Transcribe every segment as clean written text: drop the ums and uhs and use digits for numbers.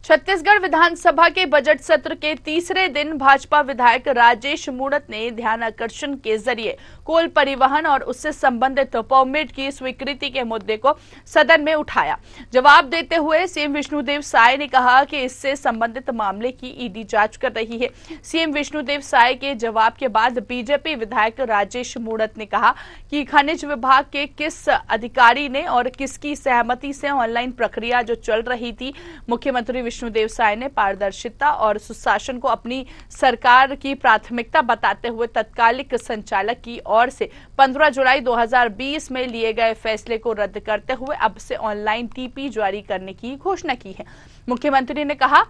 छत्तीसगढ़ विधानसभा के बजट सत्र के तीसरे दिन भाजपा विधायक राजेश मूणत ने ध्यान आकर्षण के जरिए कोल परिवहन और उससे संबंधित परमिट की स्वीकृति के मुद्दे को सदन में उठाया। जवाब देते हुए सीएम विष्णुदेव साय ने कहा कि इससे संबंधित मामले की ईडी जांच कर रही है। सीएम विष्णुदेव साय के जवाब के बाद बीजेपी विधायक राजेश मूणत ने कहा कि खनिज विभाग के किस अधिकारी ने और किसकी सहमति से ऑनलाइन प्रक्रिया जो चल रही थी, मुख्यमंत्री विष्णुदेव साय ने पारदर्शिता और सुशासन को अपनी सरकार की प्राथमिकता बताते हुए तत्कालिक संचालक की ओर से 15 जुलाई 2020 में लिए गए फैसले को रद्द करते हुए अब से ऑनलाइन टीपी जारी करने की घोषणा की है। मुख्यमंत्री ने कहा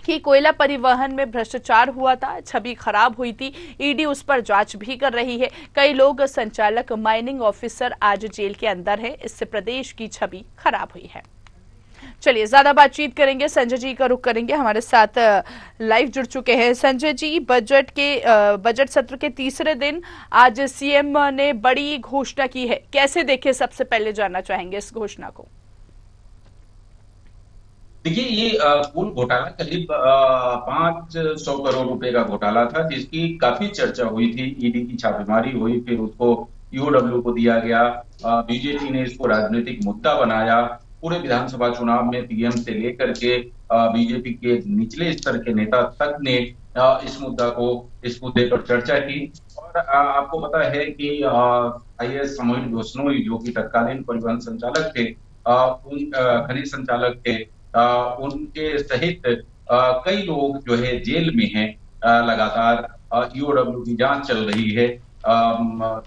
कि कोयला परिवहन में भ्रष्टाचार हुआ था, छवि खराब हुई थी, ईडी उस पर जांच भी कर रही है। कई लोग संचालक माइनिंग ऑफिसर आज जेल के अंदर है, इससे प्रदेश की छवि खराब हुई है। चलिए ज्यादा बातचीत करेंगे, संजय जी का रुख करेंगे, हमारे साथ लाइव जुड़ चुके हैं। संजय जी, बजट सत्र के तीसरे दिन आज सीएम ने बड़ी घोषणा की है, कैसे देखें? सबसे पहले जानना चाहेंगे इस घोषणा को। देखिए, ये कुल घोटाला करीब 500 करोड़ रुपए का घोटाला था, जिसकी काफी चर्चा हुई थी। ईडी की छापेमारी हुई, फिर उसको ईओडब्ल्यू को दिया गया। बीजेपी ने इसको राजनीतिक मुद्दा बनाया। पूरे विधानसभा चुनाव में पीएम से लेकर के बीजेपी के निचले स्तर के नेता तक ने इस मुद्दे पर चर्चा की। और आपको पता है कि आईएएस सामूहिक बिश्नोई, जो कि तत्कालीन परिवहन संचालक थे, खनिज संचालक थे, उनके सहित कई लोग जो है जेल में हैं। लगातार ईओडब्ल्यू की जांच चल रही है,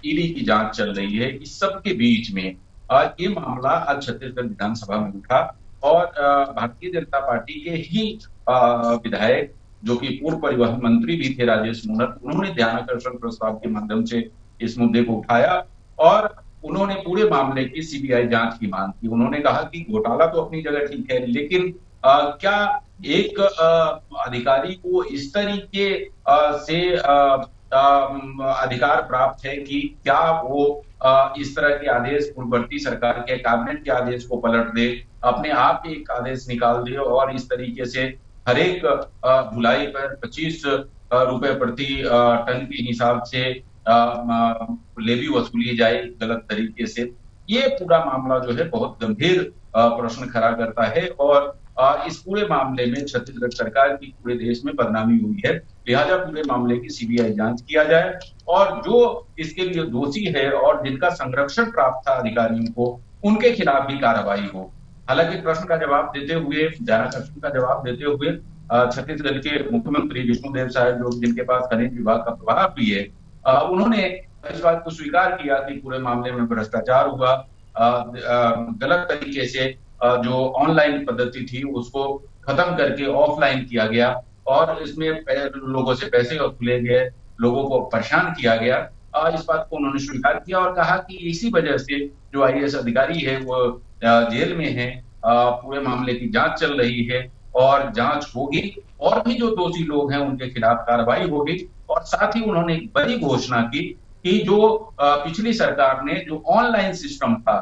ईडी की जांच चल रही है। इस सब के बीच में ये मामला आज छत्तीसगढ़ विधानसभा में उठा और भारतीय जनता पार्टी के ही विधायक, जो कि पूर्व परिवहन मंत्री भी थे, राजेश मूणत, उन्होंने ध्यानाकर्षण प्रस्ताव के माध्यम से इस मुद्दे को उठाया और उन्होंने पूरे मामले की सीबीआई जांच की मांग की। उन्होंने कहा कि घोटाला तो अपनी जगह ठीक है, लेकिन क्या एक अधिकारी को इस तरीके से अधिकार प्राप्त है कि क्या वो इस तरह के आदेश पूर्ववर्ती सरकार के कैबिनेट के आदेश को पलट दे, अपने आप एक आदेश निकाल दे और इस तरीके से हर एक ढुलाई पर 25 रुपए प्रति टन के हिसाब से लेवी वसूली जाए गलत तरीके से। ये पूरा मामला जो है बहुत गंभीर प्रश्न खड़ा करता है और इस पूरे मामले में छत्तीसगढ़ सरकार की पूरे देश में बदनामी हुई है। लिहाजा पूरे मामले की सीबीआई जांच किया जाए और जो इसके लिए दोषी है और जिनका संरक्षण प्राप्त था अधिकारियों को, उनके खिलाफ भी कार्रवाई हो। हालांकि प्रश्न का जवाब देते हुए, ध्यानाकर्षण का जवाब देते हुए छत्तीसगढ़ के मुख्यमंत्री विष्णुदेव साय, जो जिनके पास खनिज विभाग का प्रभार भी है, उन्होंने इस बात को स्वीकार किया कि पूरे मामले में भ्रष्टाचार हुआ। गलत तरीके से जो ऑनलाइन पद्धति थी उसको खत्म करके ऑफलाइन किया गया और इसमें लोगों से पैसे वसूले गए, लोगों को परेशान किया गया। इस बात को उन्होंने स्वीकार किया और कहा कि इसी वजह से जो आईएएस अधिकारी है वो जेल में है। पूरे मामले की जांच चल रही है और जांच होगी और भी जो दोषी लोग हैं उनके खिलाफ कार्रवाई होगी। और साथ ही उन्होंने एक बड़ी घोषणा की कि जो पिछली सरकार ने जो ऑनलाइन सिस्टम था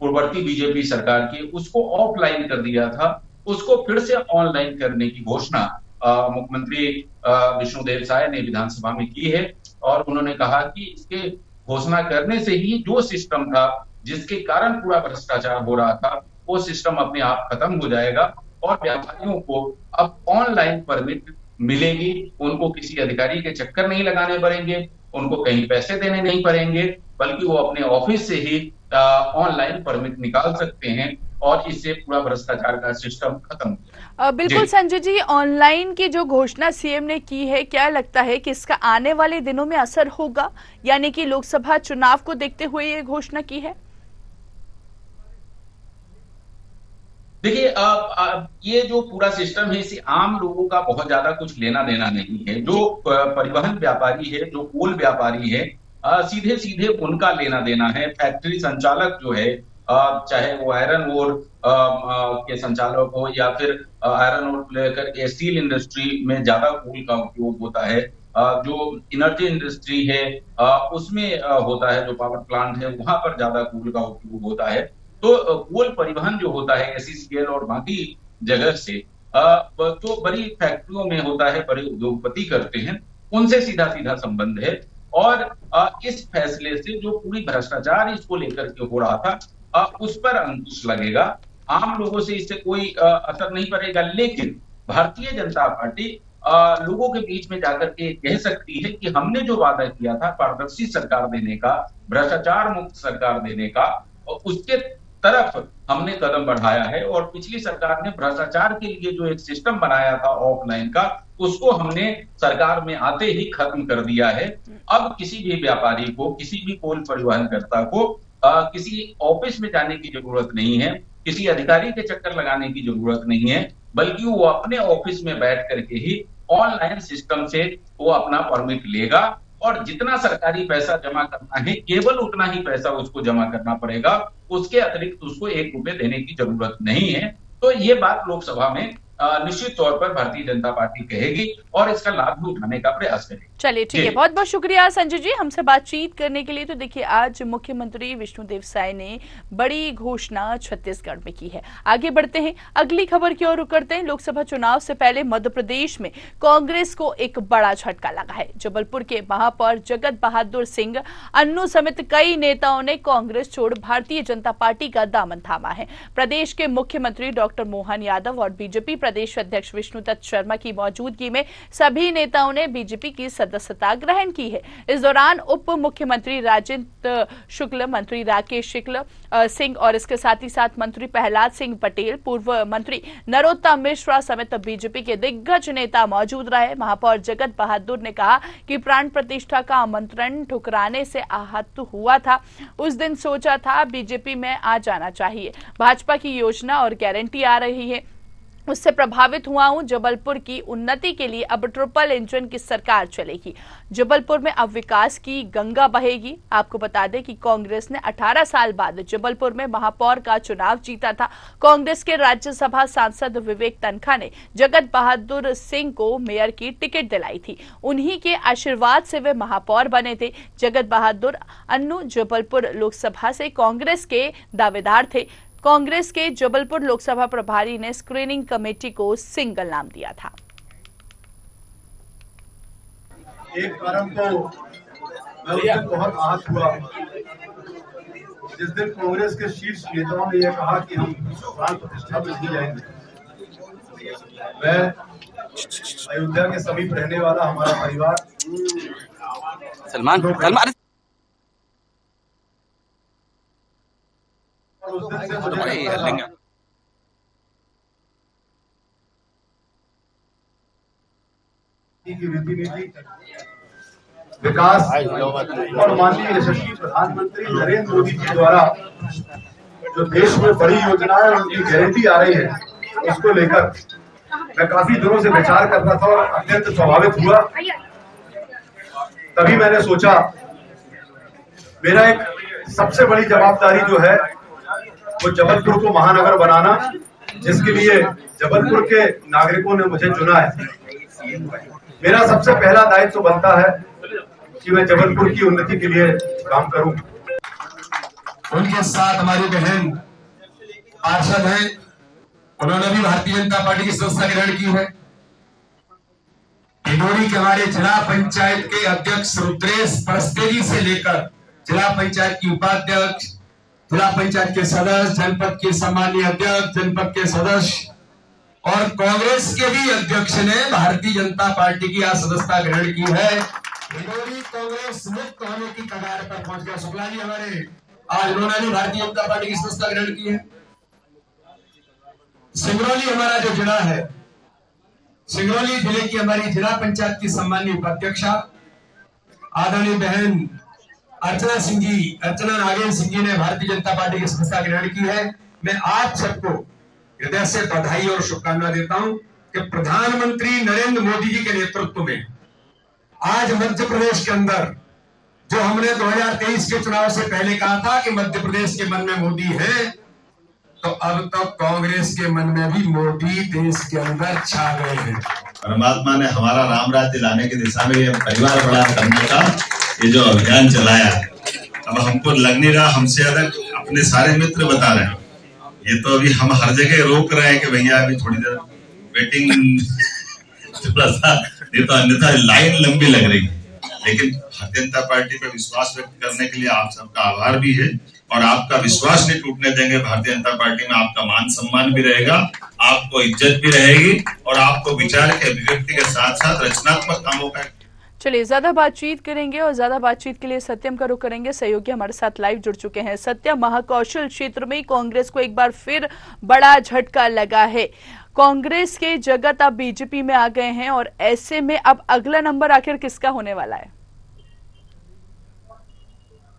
पूर्ववर्ती बीजेपी सरकार की, उसको ऑफलाइन कर दिया था, उसको फिर से ऑनलाइन करने की घोषणा मुख्यमंत्री विष्णुदेव साय ने विधानसभा में की है। और उन्होंने कहा कि इसके घोषणा करने से ही जो सिस्टम था जिसके कारण पूरा भ्रष्टाचार हो रहा था, वो सिस्टम अपने आप खत्म हो जाएगा और व्यापारियों को अब ऑनलाइन परमिट मिलेगी। उनको किसी अधिकारी के चक्कर नहीं लगाने पड़ेंगे, उनको कहीं पैसे देने नहीं पड़ेंगे, बल्कि वो अपने ऑफिस से ही ऑनलाइन परमिट निकाल सकते हैं और इससे पूरा भ्रष्टाचार का सिस्टम खत्म। बिल्कुल संजय जी, ऑनलाइन की जो घोषणा सीएम ने की है, क्या लगता है कि इसका आने वाले दिनों में असर होगा? यानी कि लोकसभा चुनाव को देखते हुए ये घोषणा की है। देखिए, ये जो पूरा सिस्टम है, इसे आम लोगों का बहुत ज्यादा कुछ लेना देना नहीं है। जो परिवहन व्यापारी है, जो कोल व्यापारी है, सीधे सीधे उनका लेना देना है। फैक्ट्री संचालक जो है, चाहे वो आयरन ओर के संचालक हो या फिर आयरन ओर को लेकर के स्टील इंडस्ट्री में ज्यादा कोल का उपयोग होता है। जो एनर्जी इंडस्ट्री है उसमें होता है, जो पावर प्लांट है वहां पर ज्यादा कोल का उपयोग होता है। तो कोल परिवहन जो होता है एसईसीएल और बाकी जगह से, जो बड़ी फैक्ट्रियों में होता है, बड़े उद्योगपति करते हैं, उनसे सीधा सीधा संबंध है। और इस फैसले से जो पूरी भ्रष्टाचार इसको लेकर के हो रहा था, उस पर अंकुश लगेगा। आम लोगों से इससे कोई असर नहीं पड़ेगा, लेकिन भारतीय जनता पार्टी लोगों के बीच में जाकर के कह सकती है कि हमने जो वादा किया था पारदर्शी सरकार देने का, भ्रष्टाचार मुक्त सरकार देने का, उसके तरफ हमने कदम बढ़ाया है। और पिछली सरकार ने भ्रष्टाचार के लिए जो एक सिस्टम बनाया था ऑफलाइन का, उसको हमने सरकार में आते ही खत्म कर दिया है। अब किसी भी व्यापारी को, किसी भी कोल परिवहनकर्ता को किसी ऑफिस में जाने की जरूरत नहीं है, किसी अधिकारी के चक्कर लगाने की जरूरत नहीं है, बल्कि वो अपने ऑफिस में बैठ करके ही ऑनलाइन सिस्टम से वो अपना परमिट लेगा और जितना सरकारी पैसा जमा करना है केवल उतना ही पैसा उसको जमा करना पड़ेगा, उसके अतिरिक्त उसको 1 रुपए देने की जरूरत नहीं है। तो ये बात लोकसभा में निश्चित तौर पर भारतीय जनता पार्टी कहेगी और इसका लाभ भी उठाने का प्रयास करेगी। चलिए ठीक है, बहुत बहुत शुक्रिया संजय जी हमसे बातचीत करने के लिए। तो देखिए, आज मुख्यमंत्री विष्णुदेव साय ने बड़ी घोषणा छत्तीसगढ़ में की है। आगे बढ़ते हैं, अगली खबर की ओर रुख करते हैं। लोकसभा चुनाव से पहले मध्य प्रदेश में कांग्रेस को एक बड़ा झटका लगा है। जबलपुर के महापौर जगत बहादुर सिंह अन्नू समेत कई नेताओं ने कांग्रेस छोड़ भारतीय जनता पार्टी का दामन थामा है। प्रदेश के मुख्यमंत्री डॉक्टर मोहन यादव और बीजेपी प्रदेश अध्यक्ष विष्णुदत्त शर्मा की मौजूदगी में सभी नेताओं ने बीजेपी की सदस्यता ग्रहण की है। इस दौरान उप मुख्यमंत्री राजेंद्र शुक्ल, मंत्री राकेश सिंह और इसके साथ ही साथ मंत्री प्रहलाद सिंह पटेल, पूर्व मंत्री नरोत्तम मिश्रा समेत बीजेपी के दिग्गज नेता मौजूद रहे। महापौर जगत बहादुर ने कहा कि प्राण प्रतिष्ठा का आमंत्रण ठुकराने से आहत हुआ था। उस दिन सोचा था बीजेपी में आ जाना चाहिए। भाजपा की योजना और गारंटी आ रही है, उससे प्रभावित हुआ हूं। जबलपुर की उन्नति के लिए अब ट्रिपल इंजन की सरकार चलेगी। जबलपुर में अब विकास की गंगा बहेगी। आपको बता दें कि कांग्रेस ने 18 साल बाद जबलपुर में महापौर का चुनाव जीता था। कांग्रेस के राज्यसभा सांसद विवेक तनखा ने जगत बहादुर सिंह को मेयर की टिकट दिलाई थी। उन्हीं के आशीर्वाद से वे महापौर बने थे। जगत बहादुर अन्नू जबलपुर लोकसभा से कांग्रेस के दावेदार थे। कांग्रेस के जबलपुर लोकसभा प्रभारी ने स्क्रीनिंग कमेटी को सिंगल नाम दिया था। एक कारण तो मैं उस दिन बहुत आहत हुआ जिस दिन कांग्रेस के शीर्ष नेताओं ने यह कहा कि हम प्राण प्रतिष्ठा में नहीं जाएंगे। मैं अयोध्या के समीप रहने वाला हमारा परिवार सलमान उस दिन से मुझे की रीति नीति, विकास और माननीय यशस्वी प्रधानमंत्री नरेंद्र मोदी जी द्वारा जो देश में बड़ी योजनाएं और उनकी गारंटी आ रही है, उसको लेकर मैं काफी दिनों से विचार कर रहा था और अत्यंत प्रभावित हुआ। तभी मैंने सोचा मेरा एक सबसे बड़ी जवाबदारी जो है वो जबलपुर को महानगर बनाना, जिसके लिए जबलपुर के नागरिकों ने मुझे चुना है। मेरा सबसे पहला दायित्व तो बनता है कि मैं जबलपुर की उन्नति के लिए काम करूं। उनके साथ हमारी बहन पार्षद हैं, उन्होंने भी भारतीय जनता पार्टी की सदस्यता ग्रहण की है। डिंडोरी के हमारे जिला पंचायत के अध्यक्ष रुद्रेश परस्तेजी से लेकर जिला पंचायत की उपाध्यक्ष, जिला पंचायत के सदस्य, जनपद के सम्मानीय अध्यक्ष, जनपद के सदस्य और कांग्रेस के भी अध्यक्ष ने भारतीय जनता पार्टी की आज सदस्यता ग्रहण की है। डिंडोरी कांग्रेस मुक्त होने की कगार पर पहुंच गया। शुक्ला जी हमारे आज उन्होंने भी भारतीय जनता पार्टी की सदस्यता ग्रहण की है। सिंगरौली हमारा जो जिला है, सिंगरौली जिले की हमारी जिला पंचायत की सम्मानीय उपाध्यक्षा आदरणीय बहन अर्चना नागेंद्र सिंह जी ने भारतीय जनता पार्टी की सदस्यता ग्रहण की है। मैं आप सबको हृदय से बधाई और शुभकामना देता हूं कि प्रधानमंत्री नरेंद्र मोदी जी के नेतृत्व में आज मध्य प्रदेश के अंदर जो हमने 2023 के चुनाव से पहले कहा था कि मध्य प्रदेश के मन में मोदी है, तो अब तक कांग्रेस के मन में भी मोदी देश के अंदर छा गए हैं। परमात्मा ने हमारा राम राज्य लाने की दिशा में ये परिवार बड़ा करने का ये जो अभियान चलाया, अब हमको लग नहीं रहा हमसे अलग अपने सारे मित्र बता रहे हैं। ये तो अभी हम हर जगह रोक रहे हैं कि भैया अभी थोड़ी देर वेटिंग थोड़ा सा, नहीं तो अन्यथा लाइन लंबी लग रही है। लेकिन भारतीय जनता पार्टी पे विश्वास व्यक्त करने के लिए आप सबका आभार भी है, और आपका विश्वास नहीं टूटने देंगे। भारतीय जनता पार्टी में आपका मान सम्मान भी रहेगा, आपको इज्जत भी रहेगी, और आपको विचार के अभिव्यक्ति के साथ साथ रचनात्मक कामों का। चलिए ज्यादा बातचीत करेंगे, और ज्यादा बातचीत के लिए सत्यम का रुख करेंगे। सहयोगी हमारे साथ लाइव जुड़ चुके हैं। सत्यम, महाकौशल क्षेत्र में कांग्रेस को एक बार फिर बड़ा झटका लगा है। कांग्रेस के जगत अब बीजेपी में आ गए हैं, और ऐसे में अब अगला नंबर आखिर किसका होने वाला है?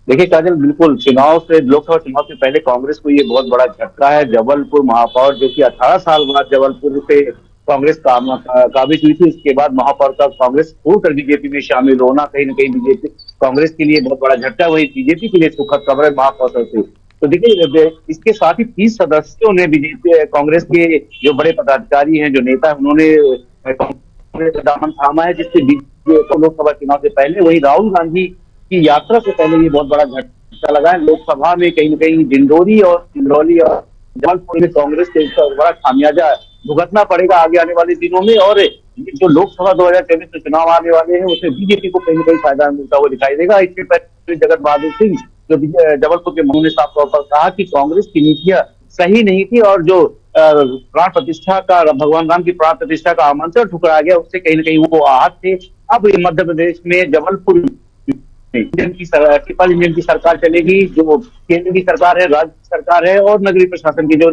देखिए काजल, बिल्कुल लोकसभा चुनाव से पहले कांग्रेस को ये बहुत बड़ा झटका है। जबलपुर महापौर, जो कि 18 साल बाद जबलपुर से कांग्रेस काबिज हुई थी, उसके बाद महापौर का कांग्रेस छोड़कर बीजेपी में शामिल होना कहीं न कहीं बीजेपी कांग्रेस के लिए बहुत बड़ा झटका, वही बीजेपी के लिए सुखद खबर है महापौर से। तो देखिए, इसके साथ ही 30 सदस्यों ने बीजेपी कांग्रेस के जो बड़े पदाधिकारी हैं, जो नेता, उन्होंने कांग्रेस का दामन थामा है, जिससे लोकसभा चुनाव से पहले वही राहुल गांधी की यात्रा से पहले ये बहुत बड़ा झटका लगा है। लोकसभा में कहीं न कहीं डिंडोरी और सिंगरौली और जबलपुर में कांग्रेस को बड़ा खामियाजा भुगतना पड़ेगा आगे आने वाले दिनों में, और जो लोकसभा 2024 में चुनाव आने वाले हैं उसमें बीजेपी को कहीं न कहीं फायदा मिलता हुआ दिखाई देगा। इसके पहले जगत बहादुर सिंह, जो जबलपुर के मनु ने साफ तौर पर कहा कि कांग्रेस की नीतियां सही नहीं थी, और जो प्राण प्रतिष्ठा का, भगवान राम की प्राण प्रतिष्ठा का आमंत्रण ठुकराया गया, उससे कहीं न कहीं वो आहत थे। अब मध्य प्रदेश में जबलपुर ट्रिपल इंजन की सरकार चलेगी, जो केंद्र की सरकार है, राज्य सरकार है, और नगरीय प्रशासन की जो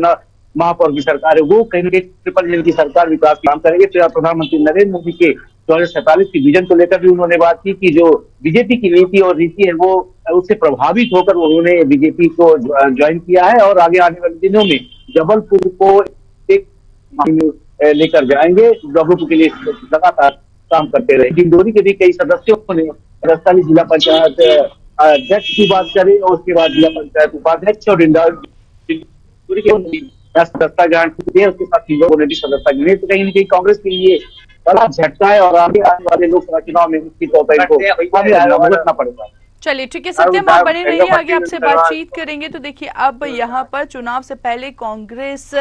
महापौर की सरकार है, वो कहीं न कहीं ट्रिपल इंजन की सरकार विकास काम करेगी। तो प्रधानमंत्री नरेंद्र मोदी के 2047 की विजन को लेकर भी उन्होंने बात की कि जो बीजेपी की नीति और रीति है वो उससे प्रभावित होकर उन्होंने बीजेपी को ज्वाइन किया है, और आगे आने वाले दिनों में जबलपुर को एक लेकर जाएंगे। जबलपुर के लिए लगातार काम करते रहे। डिंडोरी के भी कई सदस्यों ने राजस्थानी जिला पंचायत अध्यक्ष की बात करें, और उसके बाद जिला पंचायत उपाध्यक्ष और डिंडोरी के सदस्यता ग्रहण की है, उसके साथ लोगों ने भी सदस्यता ग्रहण। तो कहीं न कहीं कांग्रेस के लिए बड़ा झटका है, और आगे आने वाले लोकसभा चुनाव में निश्चित तौर पर इनको भुगतना पड़ेगा। चलिए ठीक है सत्यम, आप बने रहिए, आगे आपसे बातचीत करेंगे। तो देखिए, अब यहाँ पर चुनाव से पहले कांग्रेस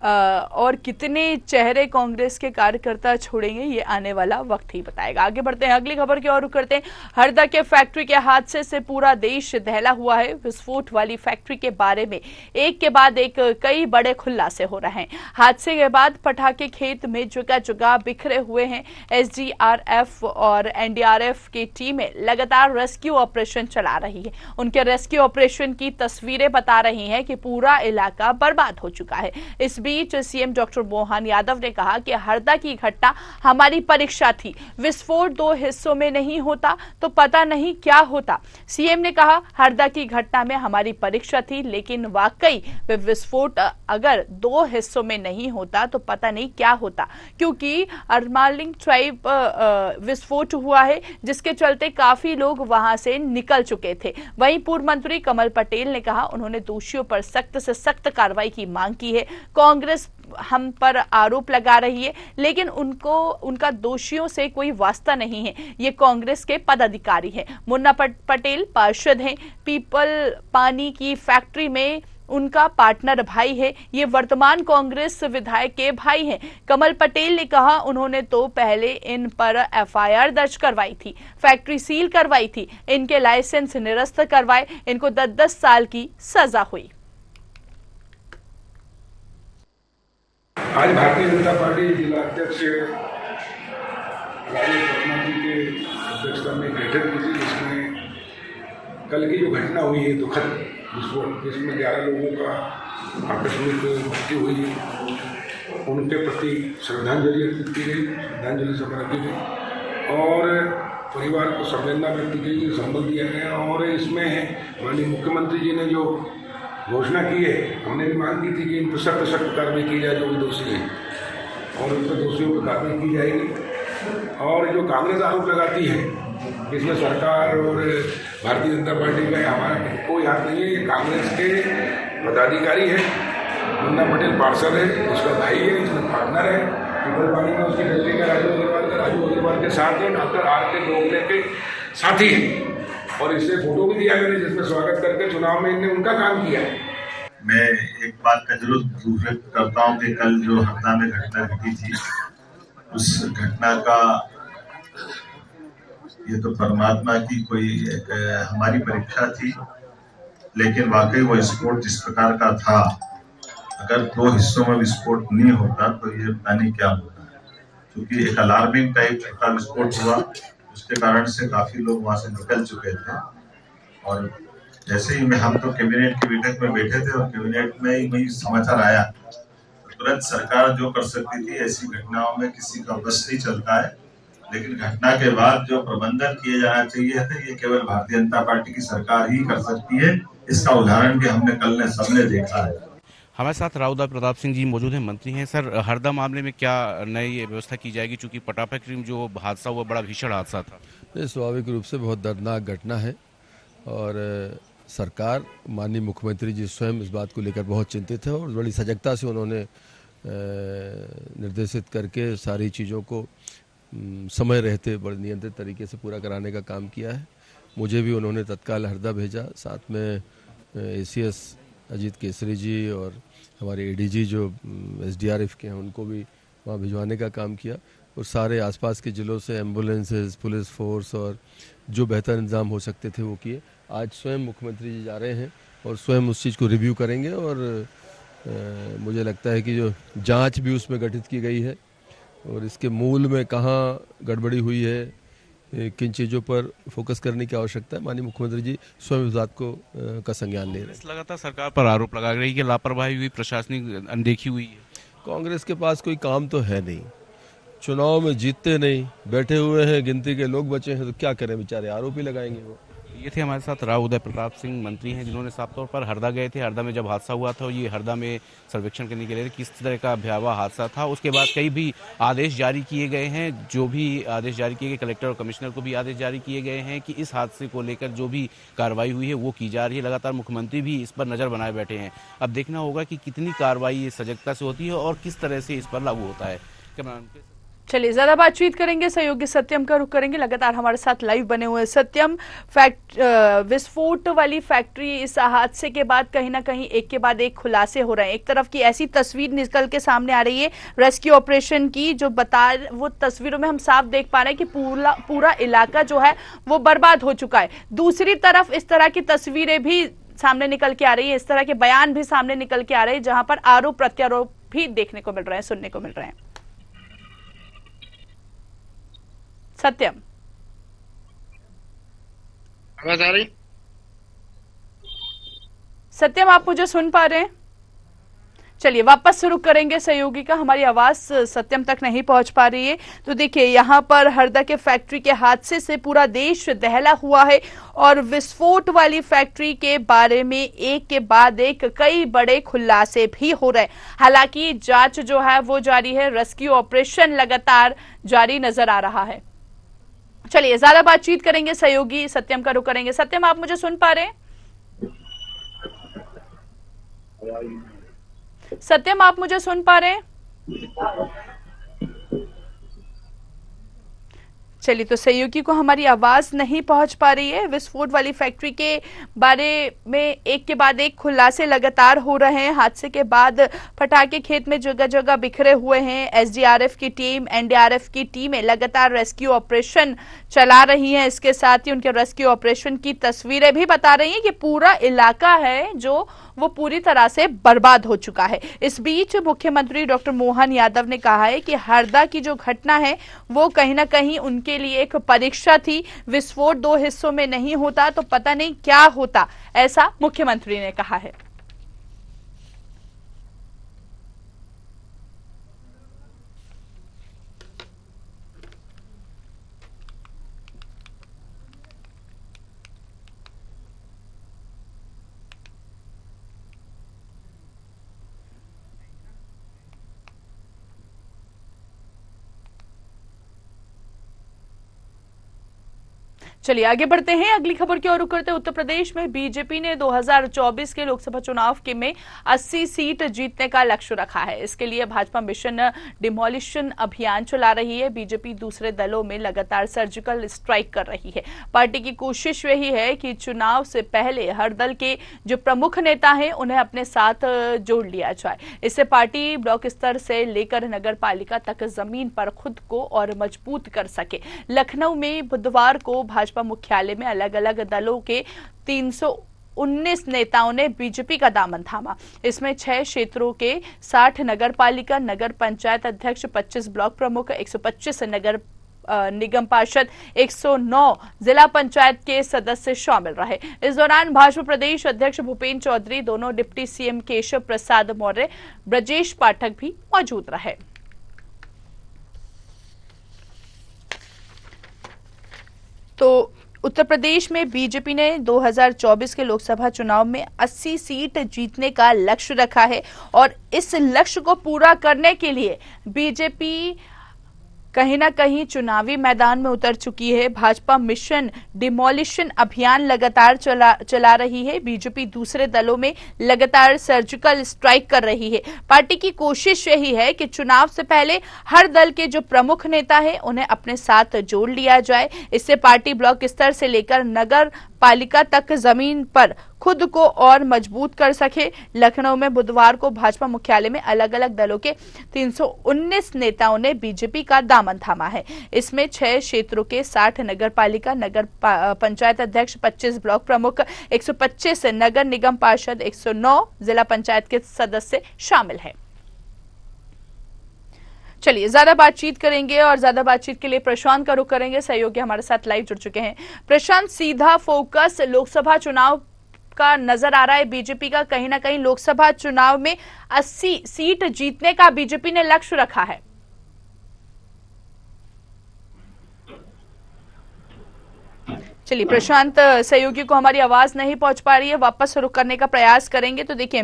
और कितने चेहरे कांग्रेस के कार्यकर्ता छोड़ेंगे, ये आने वाला वक्त ही बताएगा। आगे बढ़ते हैं, अगली खबर की ओर रुख करते हैं। हरदा के फैक्ट्री के हादसे से पूरा देश दहला हुआ है। विस्फोट वाली फैक्ट्री के बारे में एक के बाद एक कई बड़े खुलासे हो रहे हैं। हादसे के बाद पटाखे खेत में जगह जगह बिखरे हुए हैं। SDRF और NDRF की टीमें लगातार रेस्क्यू ऑपरेशन चला रही है। उनके रेस्क्यू ऑपरेशन की तस्वीरें बता रही हैं कि पूरा इलाका बर्बाद हो चुका है। इस बीच सीएम डॉक्टर मोहन यादव ने कहा कि हरदा की घटना हमारी परीक्षा थी। विस्फोट 2 हिस्सों में नहीं होता तो पता नहीं क्या होता। सीएम ने कहा, हरदा की घटना में हमारी परीक्षा थी, लेकिन वाकई विस्फोट अगर 2 हिस्सों में नहीं होता तो पता नहीं क्या होता, क्योंकि अर्मालिंग ट्राइब विस्फोट हुआ है, जिसके चलते काफी लोग वहां से निकल चुके थे। वहीं पूर्व मंत्री कमल पटेल ने कहा, उन्होंने दोषियों पर सख्त से सख्त कार्रवाई की मांग की है। कांग्रेस हम पर आरोप लगा रही है, लेकिन उनका दोषियों से कोई वास्ता नहीं है। ये कांग्रेस के पदाधिकारी हैं। मुन्ना पटेल पार्षद हैं। पीपल पानी की फैक्ट्री में उनका पार्टनर भाई है। ये वर्तमान कांग्रेस विधायक के भाई हैं। कमल पटेल ने कहा, उन्होंने तो पहले इन पर FIR दर्ज करवाई थी, फैक्ट्री सील करवाई थी, इनके लाइसेंस निरस्त करवाए, इनको 10-10 साल की सजा हुई। आज भारतीय जनता पार्टी जिला अध्यक्ष राजेश वर्मा जी के अध्यक्षता में बैठक की थी, जिसमें कल की जो घटना हुई है दुखद विस्फोट, जिसमें 11 लोगों का आकस्मिक मृत्यु हुई, उनके प्रति श्रद्धांजलि अर्पित की गई, श्रद्धांजलि सभा रखी गई और परिवार को संवेदना व्यक्त की गई, संबल दिया गया। और इसमें माननीय मुख्यमंत्री जी ने जो घोषणा की है, हमने भी मांग की थी कि इन पर सख्त कार्रवाई की जाए जो भी दोषी हैं, और उन पर दोषियों पर कार्रवाई की जाएगी। और जो कांग्रेस आरोप लगाती है, इसमें सरकार और भारतीय जनता पार्टी का हमारा कोई हाथ नहीं है। ये कांग्रेस के पदाधिकारी है। मुन्ना पटेल पार्षद है, उसका भाई है, इसमें पार्टनर है। पीपल पानी में उसकी फैक्ट्री का राजू अग्रवाल के साथ है, डॉक्टर RK गोखले के साथी है। और इससे फोटो भी दिया मैंने, जिसमें स्वागत करके चुनाव में इनने उनका काम किया है। मैं एक बात का जरूर व्यक्त करता हूँ कि कल जो हरदा में घटना घटी थी, उस घटना का ये तो परमात्मा की कोई एक हमारी परीक्षा थी, लेकिन वाकई वो विस्फोट जिस प्रकार का था, अगर 2 हिस्सों में विस्फोट नहीं होता तो ये पता नहीं क्या होता। क्योंकि एक अलार्मिंग टाइप का विस्फोट हुआ, उसके कारण से काफी लोग वहां से निकल चुके थे। और जैसे ही हम तो कैबिनेट की बैठक में बैठे थे और कैबिनेट में ही समाचार आया, तो तुरंत सरकार जो कर सकती थी, ऐसी घटनाओं में किसी का बस नहीं चलता है। लेकिन घटना के बाद जो प्रबंधन किए जाना चाहिए थे, ये केवल भारतीय जनता पार्टी की सरकार ही कर सकती है। इसका उदाहरण भी हमने कल ने सबने देखा है। हमारे साथ राउदा प्रताप सिंह जी मौजूद हैं, मंत्री हैं। सर, हरदा मामले में क्या नई व्यवस्था की जाएगी, चूंकि पटाखा क्रीम जो हादसा हुआ बड़ा भीषण हादसा था? ये स्वाभाविक रूप से बहुत दर्दनाक घटना है और सरकार, माननीय मुख्यमंत्री जी स्वयं इस बात को लेकर बहुत चिंतित है और बड़ी सजगता से उन्होंने निर्देशित करके सारी चीज़ों को समय रहते बड़े नियंत्रित तरीके से पूरा कराने का काम किया है। मुझे भी उन्होंने तत्काल हरदा भेजा, साथ में ACS अजीत केसरी जी और हमारे ADG जो SDRF के हैं उनको भी वहाँ भिजवाने का काम किया और सारे आसपास के ज़िलों से एम्बुलेंसेस, पुलिस फोर्स और जो बेहतर इंतजाम हो सकते थे वो किए। आज स्वयं मुख्यमंत्री जी जा रहे हैं और स्वयं उस चीज़ को रिव्यू करेंगे और मुझे लगता है कि जो जांच भी उसमें गठित की गई है और इसके मूल में कहाँ गड़बड़ी हुई है, किन चीज़ों पर फोकस करने की आवश्यकता है, माननीय मुख्यमंत्री जी स्वयं इस बात को का संज्ञान ले रहे हैं। लगातार सरकार पर आरोप लगा रही है कि लापरवाही हुई, प्रशासनिक अनदेखी हुई है। कांग्रेस के पास कोई काम तो है नहीं, चुनाव में जीतते नहीं, बैठे हुए हैं, गिनती के लोग बचे हैं, तो क्या करें बेचारे, आरोप ही लगाएंगे वो। ये थे हमारे साथ राव उदय प्रताप सिंह, मंत्री हैं, जिन्होंने साफ तौर पर हरदा गए थे। हरदा में जब हादसा हुआ था, ये हरदा में सर्वेक्षण करने के लिए किस तरह का भयावह हादसा था। उसके बाद कई भी आदेश जारी किए गए हैं, जो भी आदेश जारी किए गए, कलेक्टर और कमिश्नर को भी आदेश जारी किए गए हैं कि इस हादसे को लेकर जो भी कार्रवाई हुई है वो की जा रही है। लगातार मुख्यमंत्री भी इस पर नजर बनाए बैठे हैं। अब देखना होगा कि कितनी कार्रवाई सजगता से होती है और किस तरह से इस पर लागू होता है। चलिए, ज्यादा बातचीत करेंगे, सहयोगी सत्यम का रुख करेंगे। लगातार हमारे साथ लाइव बने हुए हैं सत्यम। विस्फोट वाली फैक्ट्री, इस हादसे के बाद कहीं ना कहीं एक के बाद एक खुलासे हो रहे हैं। एक तरफ की ऐसी तस्वीर निकल के सामने आ रही है रेस्क्यू ऑपरेशन की, जो वो तस्वीरों में हम साफ देख पा रहे हैं कि पूरा इलाका जो है वो बर्बाद हो चुका है। दूसरी तरफ इस तरह की तस्वीरें भी सामने निकल के आ रही है, इस तरह के बयान भी सामने निकल के आ रहे हैं, जहां पर आरोप प्रत्यारोप भी देखने को मिल रहे हैं, सुनने को मिल रहे हैं। सत्यम, आवाज आ रही? सत्यम, आप मुझे सुन पा रहे हैं? चलिए, वापस शुरू करेंगे सहयोगी का। हमारी आवाज सत्यम तक नहीं पहुंच पा रही है। तो देखिए, यहाँ पर हरदा के फैक्ट्री के हादसे से पूरा देश दहला हुआ है और विस्फोट वाली फैक्ट्री के बारे में एक के बाद एक कई बड़े खुलासे भी हो रहे हैं। हालांकि जांच जो है वो जारी है, रेस्क्यू ऑपरेशन लगातार जारी नजर आ रहा है। चलिए, ज्यादा बातचीत करेंगे, सहयोगी सत्यम का रुख करेंगे। सत्यम, आप मुझे सुन पा रहे हैं? सत्यम, आप मुझे सुन पा रहे हैं? चलिए, तो सहयोगी को हमारी आवाज नहीं पहुंच पा रही है। विस्फोट वाली फैक्ट्री के बारे में एक के बाद एक खुलासे लगातार हो रहे हैं। हादसे के बाद पटाखे खेत में जगह जगह बिखरे हुए हैं। SDRF की टीम, NDRF की टीमें लगातार रेस्क्यू ऑपरेशन चला रही हैं। इसके साथ ही उनके रेस्क्यू ऑपरेशन की तस्वीरें भी बता रही हैं कि पूरा इलाका है जो वो पूरी तरह से बर्बाद हो चुका है। इस बीच मुख्यमंत्री डॉक्टर मोहन यादव ने कहा है कि हरदा की जो घटना है वो कहीं ना कहीं उनके लिए एक परीक्षा थी। विस्फोट 2 हिस्सों में नहीं होता तो पता नहीं क्या होता, ऐसा मुख्यमंत्री ने कहा है। चलिए आगे बढ़ते हैं। अगली खबर की ओर रुख करते हैं। उत्तर प्रदेश में बीजेपी ने 2024 के लोकसभा चुनाव के में 80 सीट जीतने का लक्ष्य रखा है। इसके लिए भाजपा मिशन डिमोलिशन अभियान चला रही है। बीजेपी दूसरे दलों में लगातार सर्जिकल स्ट्राइक कर रही है। पार्टी की कोशिश यही है कि चुनाव से पहले हर दल के जो प्रमुख नेता हैं उन्हें अपने साथ जोड़ लिया जाए। इससे पार्टी ब्लॉक स्तर से लेकर नगर पालिका तक जमीन पर खुद को और मजबूत कर सके। लखनऊ में बुधवार को भाजपा मुख्यालय में अलग अलग दलों के 319 नेताओं ने बीजेपी का दामन थामा। इसमें 6 क्षेत्रों के 60 नगर पालिका, नगर पंचायत अध्यक्ष, 25 ब्लॉक प्रमुख, 125 नगर निगम पार्षद, 109 जिला पंचायत के सदस्य शामिल रहे। इस दौरान भाजपा प्रदेश अध्यक्ष भूपेन्द्र चौधरी, दोनों डिप्टी सीएम केशव प्रसाद मौर्य, ब्रजेश पाठक भी मौजूद रहे। तो उत्तर प्रदेश में बीजेपी ने 2024 के लोकसभा चुनाव में 80 सीट जीतने का लक्ष्य रखा है और इस लक्ष्य को पूरा करने के लिए बीजेपी कहीं ना कहीं चुनावी मैदान में उतर चुकी है। भाजपा मिशन डिमोलिशन अभियान लगातार चला रही है। बीजेपी दूसरे दलों में लगातार सर्जिकल स्ट्राइक कर रही है। पार्टी की कोशिश यही है कि चुनाव से पहले हर दल के जो प्रमुख नेता हैं उन्हें अपने साथ जोड़ लिया जाए। इससे पार्टी ब्लॉक स्तर से लेकर नगर पालिका तक जमीन पर खुद को और मजबूत कर सके। लखनऊ में बुधवार को भाजपा मुख्यालय में अलग अलग दलों के 319 नेताओं ने बीजेपी का दामन थामा है। इसमें 6 क्षेत्रों के 60 नगर पालिका, नगर पंचायत अध्यक्ष, 25 ब्लॉक प्रमुख, 125 नगर निगम पार्षद, 109 जिला पंचायत के सदस्य शामिल है। चलिए ज्यादा बातचीत करेंगे और ज्यादा बातचीत के लिए प्रशांत का रुख करेंगे। सहयोगी हमारे साथ लाइव जुड़ चुके हैं। प्रशांत, सीधा फोकस लोकसभा चुनाव का नजर आ रहा है। बीजेपी का कहीं ना कहीं लोकसभा चुनाव में 80 सीट जीतने का बीजेपी ने लक्ष्य रखा है। चलिए प्रशांत, सहयोगी को हमारी आवाज नहीं पहुंच पा रही है, वापस रुक करने का प्रयास करेंगे। तो देखिए,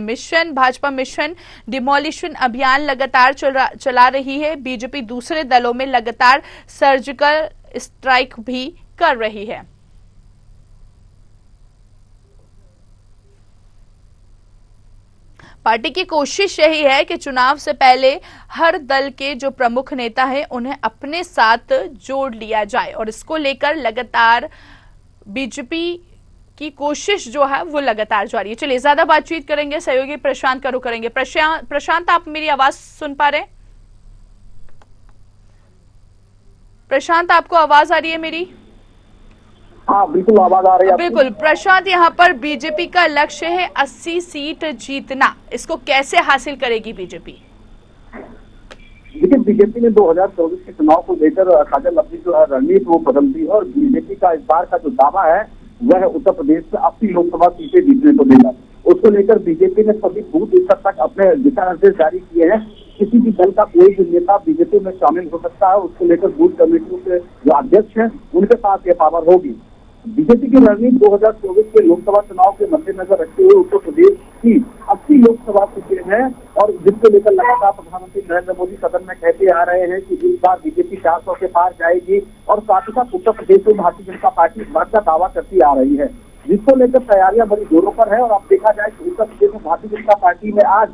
भाजपा मिशन डिमोलिशन अभियान लगातार चला रही है। बीजेपी दूसरे दलों में लगातार सर्जिकल स्ट्राइक भी कर रही है। पार्टी की कोशिश यही है कि चुनाव से पहले हर दल के जो प्रमुख नेता हैं उन्हें अपने साथ जोड़ लिया जाए और इसको लेकर लगातार बीजेपी की कोशिश जो है वो लगातार जारी है। चलिए ज्यादा बातचीत करेंगे, सहयोगी प्रशांत का रुख करेंगे। प्रशांत, आप मेरी आवाज सुन पा रहे हैं? प्रशांत, आपको आवाज आ रही है मेरी? हाँ बिल्कुल आवाज आ रही है। बिल्कुल प्रशांत, यहाँ पर बीजेपी का लक्ष्य है 80 सीट जीतना। इसको कैसे हासिल करेगी बीजेपी? देखिए, बीजेपी ने 2024 के चुनाव को लेकर काजल अपनी जो है रणनीति वो बदल दी है और बीजेपी का इस बार का जो दावा है वह उत्तर प्रदेश में 80 लोकसभा सीटें जीतने को लेकर। उसको लेकर बीजेपी ने सभी बूथ स्तर तक अपने दिशा निर्देश जारी किए हैं। किसी भी दल का कोई भी नेता बीजेपी में शामिल हो सकता है। उसको लेकर बूथ कमेटियों के जो अध्यक्ष हैं उनके पास ये पावर होगी। बीजेपी की रणनीति 2024 के लोकसभा चुनाव के मद्देनजर रखते हुए उत्तर प्रदेश की 80 लोकसभा सीटें हैं और जिसको लेकर लगातार प्रधानमंत्री नरेंद्र मोदी सदन में कहते आ रहे हैं कि इस बार बीजेपी 400 के पार जाएगी और साथ ही साथ उत्तर प्रदेश में भारतीय जनता पार्टी इस बात का दावा करती आ रही है, जिसको लेकर तैयारियां बड़ी जोरों पर है। और अब देखा जाए कि उत्तर प्रदेश में भारतीय जनता पार्टी में आज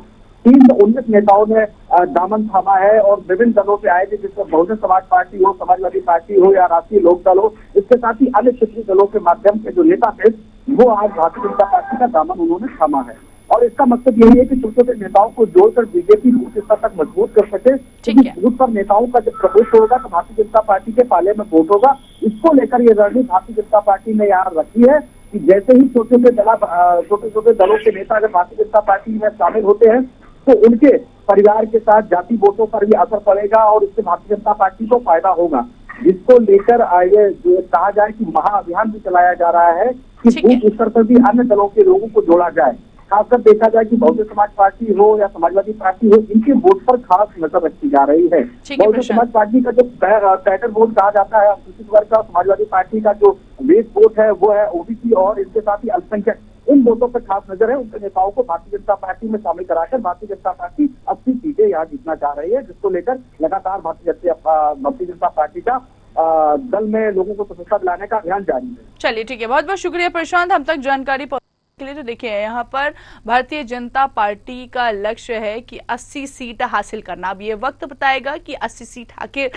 319 नेताओं ने दामन थामा है और विभिन्न दलों से आए थे, जिसमें बहुजन समाज पार्टी हो, समाजवादी पार्टी हो या राष्ट्रीय लोक दल हो। इसके साथ ही अन्य क्षेत्रीय दलों के माध्यम से जो नेता थे वो आज भारतीय जनता पार्टी का दामन उन्होंने थामा है। और इसका मकसद यही है कि छोटे छोटे नेताओं को जोड़कर बीजेपी बूथ स्तर तक मजबूत कर सके। क्योंकि बूथ पर नेताओं का जब प्रवेश होगा तो भारतीय जनता पार्टी के पाले में वोट होगा। इसको लेकर ये रणनीति भारतीय जनता पार्टी ने यहाँ रखी है कि जैसे ही छोटे छोटे दलों के नेता अगर भारतीय जनता पार्टी में शामिल होते हैं तो उनके परिवार के साथ जाति वोटों पर भी असर पड़ेगा और इससे भारतीय जनता पार्टी को फायदा होगा। जिसको लेकर ये जो कहा जाए कि महाअभियान भी चलाया जा रहा है कि बूथ स्तर पर भी अन्य दलों के लोगों को जोड़ा जाए। खासकर देखा जाए कि बहुजन समाज पार्टी हो या समाजवादी पार्टी हो, इनके वोट पर खास नजर रखी जा रही है। बहुजन समाज पार्टी का जो कैडर वोट कहा जाता है, अनुसूचित वर्ग का, समाजवादी पार्टी का जो बेस वोट है वो है ओबीसी और इसके साथ ही अल्पसंख्यक, इन वोटों पर खास नजर है। उनके नेताओं को भारतीय जनता पार्टी में शामिल कराकर भारतीय जनता पार्टी 80 सीटें यहाँ जीतना चाह रही है, जिसको लेकर लगातार भारतीय जनता पार्टी का दल में लोगों को सफलता दिलाने का अभियान जारी है। चलिए ठीक है, बहुत बहुत शुक्रिया प्रशांत हम तक जानकारी के लिए। तो देखिए यहाँ पर भारतीय जनता पार्टी का लक्ष्य है कि 80 सीट हासिल करना। अब ये वक्त बताएगा कि 80 सीट आखिर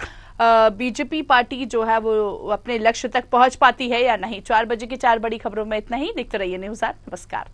बीजेपी पार्टी जो है वो अपने लक्ष्य तक पहुंच पाती है या नहीं। 4 बजे की 4 बड़ी खबरों में इतना ही। देखते रहिए न्यूज़ 8। नमस्कार।